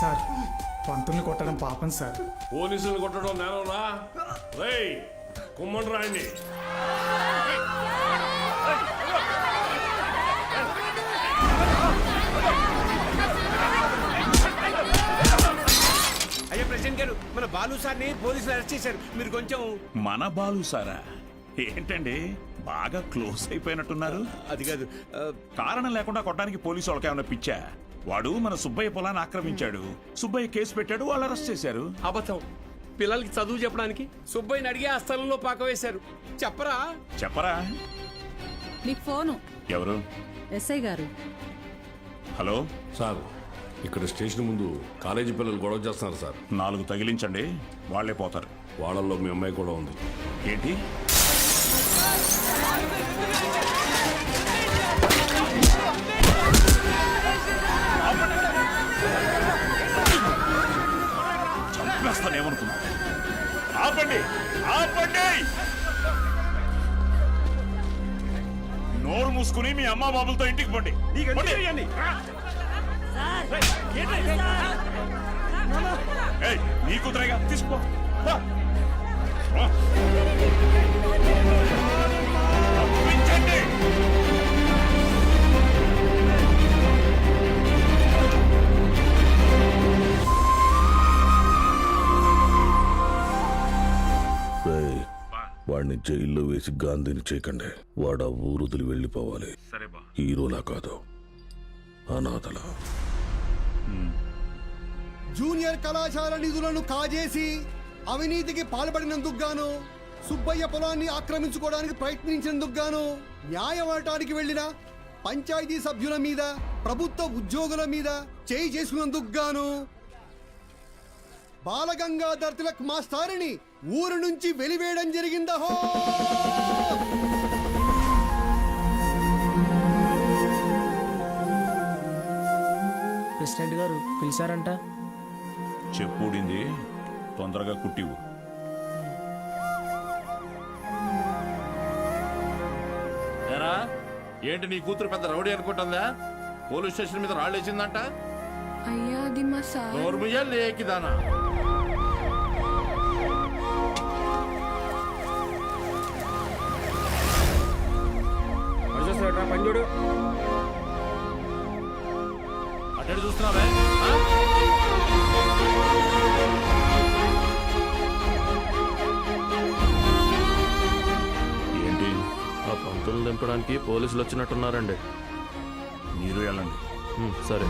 Sir పంతుల్ని కొట్టడం పాపం sir. పోలీసులు కొట్టడం నేనరా? రేయ్ కుమ్మని రాయండి. అయ్యా ప్రెసిడెంట్ గారు, మన బాలు సార్ని పోలీసులు అరెస్ట్ చేశారు. మీరు కొంచెం. మన బాలు సారా? ఏంటండి బాగా క్లోజ్ అయిపోయినట్టున్నారు? అది కాదు, కారణం లేకుండా కొట్టడానికి పోలీసు వాళ్ళకి ఏమైనా పిచ్చా? వాడు మన సుబ్బయ్య పొలాన్ని ఆక్రమించాడు, సుబ్బయ్య కేసు పెట్టాడు, వాళ్ళు అరెస్ట్ చేశారు. అబద్ధం. పిల్లలకి చదువు చెప్పడానికి సుబ్బయ్యని అడిగి ఆ స్థలంలో పాక వేశారు. చెప్పరా? చెప్పరా? మీకు ఫోను. ఎవరు? ఎస్ఐ గారు. హలో సార్, ఇక్కడ స్టేషన్ ముందు కాలేజీ పిల్లలు గొడవ చేస్తున్నారు సార్. 4 తగిలించండి, వాళ్లే పోతారు. వాళ్ళల్లో మీ అమ్మాయి కూడా ఉంది. ఏంటి? చంపేస్తానేమనుకున్నా? ఆపండి, ఆపండి! నోరు మూసుకుని మీ అమ్మా బాబులతో ఇంటికి పండి. నీ కుదరగా తీసుకో. పంపించండి. వాడిని జైల్లో వేసి గాంధీని చేయకండి. వాడు ఆ ఊరుదులు వెళ్ళిపోవాలి. హీరోలా కాదు, అనాథలా. జూనియర్ కళాశాల నిధులను కాజేసి అవినీతికి పాల్పడినందుకు గాను, సుబ్బయ్య పొలాన్ని ఆక్రమించుకోవడానికి ప్రయత్నించినందుకు గాను, న్యాయం అడటానికి వెళ్లిన పంచాయతీ సభ్యుల మీద, ప్రభుత్వ ఉద్యోగుల మీద చేయి చేసుకున్నందుకు గాను బాలగంగాధర్ తిలక్ మాస్టారిని ఊరు నుంచి వెలివేయడం జరిగిందహో. ప్రెసిడెంట్ గారు పిలిచారంట. చెప్పుడింది తొందరగా కుట్టివు. ఏంటి నీ కూతురు పెద్ద రౌడీ అనుకుంటుందా? పోలీస్ స్టేషన్ మీద రాళ్ళేసిందంట. అయ్యా అది మా సార్. నోర్ముయ్యా లేకిదానా? పంజుడు అటు చూస్తున్నావే? ఏంటి? ఆ పంతులు దింపడానికి పోలీసులు వచ్చినట్టున్నారండి. మీరు వెళ్ళండి. సరే.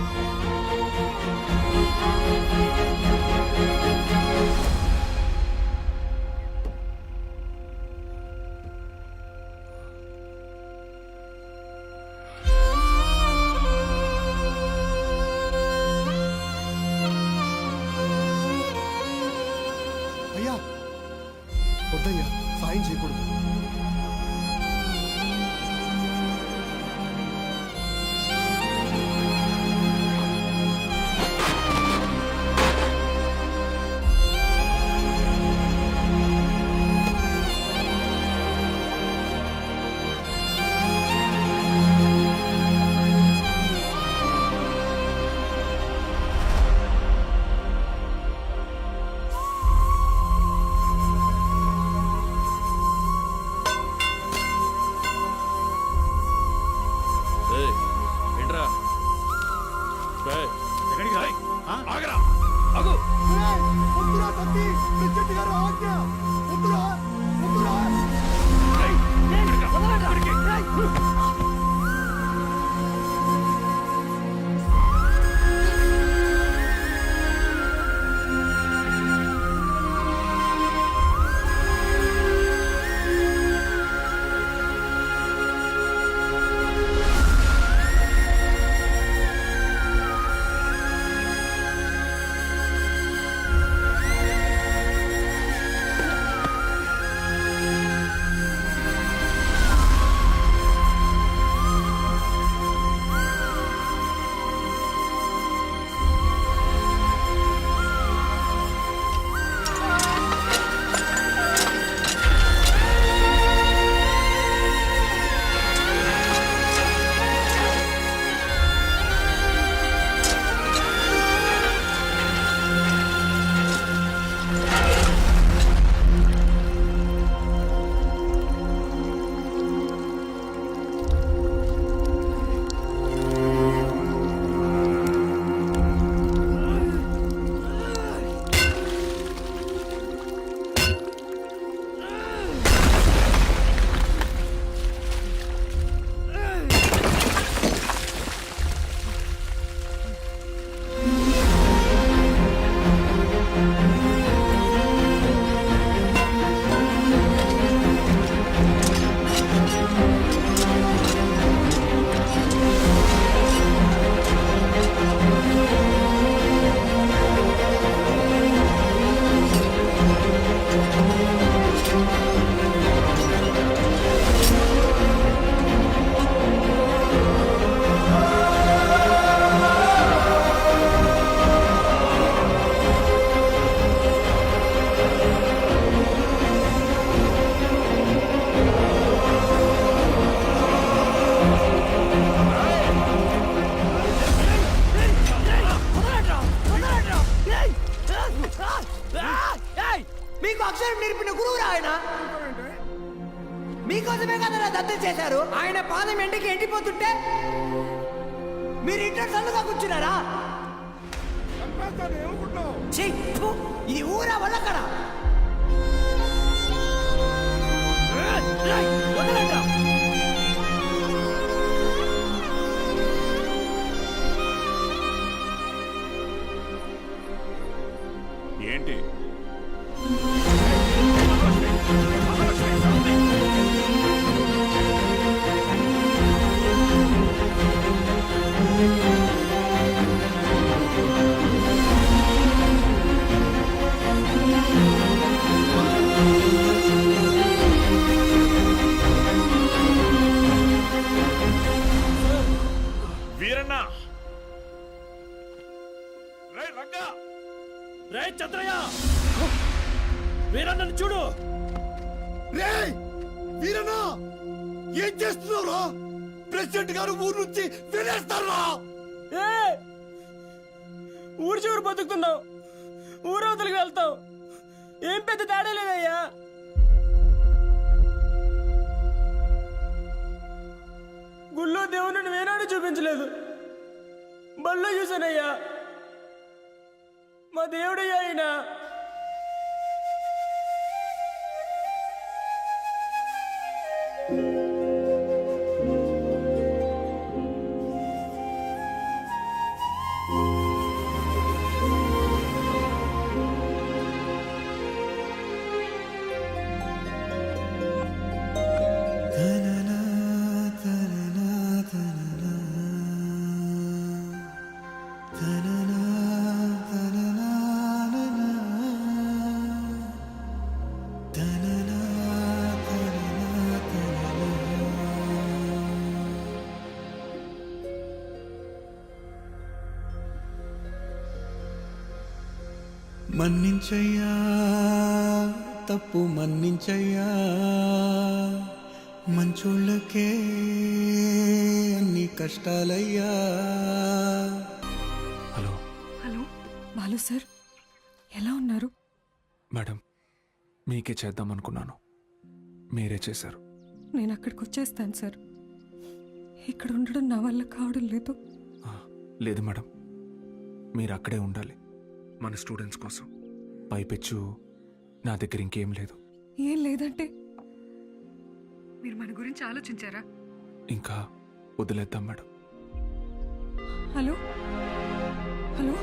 అయ్యా వద్దయ్యా, సాయం చేయకూడదు. మీకు అక్షరం నేర్పిన గురువు ఆయన మీకోసమే కదా దత్తత చేశారు. ఆయన పాదం ఎండికి ఎండిపోతుంటే మీరు ఇంటర్ సల్లుగా కూర్చున్నారా? ఛీ, ఫు, ఇది ఊరా వల్లక్కడ వదలండి. ఏంటి వీరన్న, రే రంగా, రే చంద్రయ్య, వీరన్నను చూడు. రేయ్ వీరన్నా, ఏం చేస్తున్నావురా? ప్రెసిడెంట్ గారు ఊరు నుంచి వెళ్ళేస్తారా? ఊరు చివరి బతుకుతున్నావు, ఊరవతలికి వెళ్తావు, ఏం పెద్ద తేడా లేదయ్యా. గుళ్ళో దేవుని వేనాడు చూపించలేదు, బళ్ళో చూసానయ్యా. మా దేవుడయ్యా ఆయన. మన్నించయ్యా, తప్పు మన్నించయ్యా, మంచోళ్ళకే అన్ని కష్టాలయ్యా. హలో హలో బాలు సార్, ఎలా ఉన్నారు? మేడం, మీకే చేద్దాం అనుకున్నాను, మీరే చేశారు. నేను అక్కడికి వచ్చేస్తాను సార్. ఇక్కడ ఉండడం నా వల్ల కావడం లేదు. లేదు మేడం, మీరు అక్కడే ఉండాలి మన స్టూడెంట్స్ కోసం. పైపెచ్చు నా దగ్గర ఇంకేం లేదు. ఏం లేదంటే మీరు మన గురించి ఆలోచించారా? ఇంకా వదిలేద్దాం మేడం. Hello hello